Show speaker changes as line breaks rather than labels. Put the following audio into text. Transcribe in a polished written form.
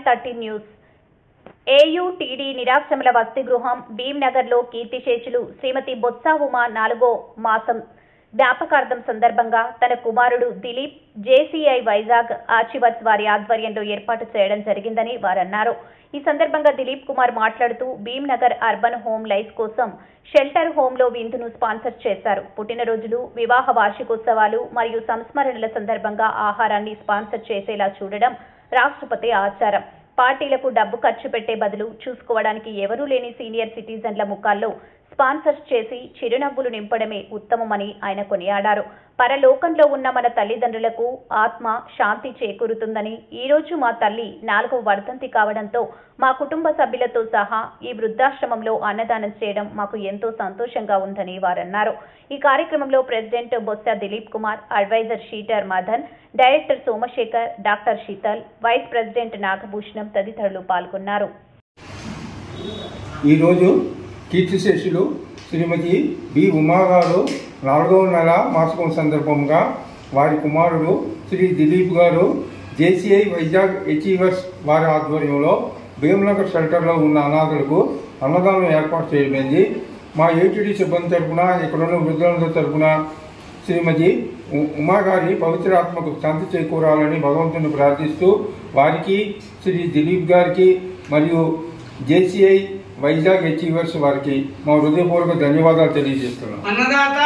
13 news. AUTD నిరాశ్రమల వసతి గృహం భీంనగర్లో కీర్తిశేషులు శ్రీమతి బొత్స ఉమా 4వ మాసం జ్ఞాపకార్థం సందర్భంగా తన కుమారుడు దిలీప్ JCI వైజాగ్ ఆర్చివర్స్ వారి ఆధ్వర్యంలో ఏర్పాటు చేయడం జరిగిందని వారన్నారు. ఈ సందర్భంగా దిలీప్ కుమార్ మాట్లాడుతూ భీంనగర్ అర్బన్ హోమ్ లైఫ్ కోసం షెల్టర్ హోంలో విందును స్పాన్సర్ చేశారు. పుట్టినరోజులు, వివాహ వార్షికోత్సవాలు మరియు సంస్మరణల సందర్భంగా ఆహారాన్ని స్పాన్సర్ చేసేలా చూడడం రాష్ట్రపతి ఆచారం. పార్టీలకు డబ్బు ఖర్చు పెట్టే బదులు చూసుకోవడానికి ఎవరూ లేని సీనియర్ సిటిజన్ల ముఖాల్లో స్పాన్సర్స్ చేసి చిరునవ్వులు నింపడమే ఉత్తమమని ఆయన కొనియాడారు. పరలోకంలో ఉన్న మన తల్లిదండ్రులకు ఆత్మ శాంతి చేకూరుతుందని, ఈ రోజు మా తల్లి 4వ వర్ధంతి కావడంతో మా కుటుంబ సభ్యులతో సహా ఈ వృద్ధాశ్రమంలో అన్నదానం చేయడం మాకు ఎంతో సంతోషంగా ఉందని వారన్నారు. ఈ కార్యక్రమంలో ప్రెసిడెంట్ బొత్స దిలీప్ కుమార్, అడ్వైజర్ షీటర్ Madan, director Somashekar, doctor Sheetal, vice president Nagabhushanam తదితరులు పాల్గొన్నారు.
ఈరోజు కీర్తిశేషులు శ్రీమతి బి ఉమా గారు 4వ నెల మాసకం సందర్భంగా వారి కుమారుడు శ్రీ దిలీప్ గారు JCI వైజాగ్ అచీవర్స్ వారి ఆధ్వర్యంలో భీంనగర్ షెల్టర్లో ఉన్న అనాథులకు అన్నదానం ఏర్పాటు చేయమైంది. మా ATD సిబ్బంది తరఫున, ఇక్కడున్న వృద్ధులందరి తరఫున శ్రీమతి ఉమా గారి పవిత్ర ఆత్మకు శాంతి చేకూరాలని భగవంతుని ప్రార్థిస్తూ వారికి, శ్రీ దిలీప్ గారికి మరియు JCI వైజాగ్ అచీవర్స్ వారికి మా హృదయపూర్వక ధన్యవాదాలు తెలియజేస్తున్నాం.
అన్నదాత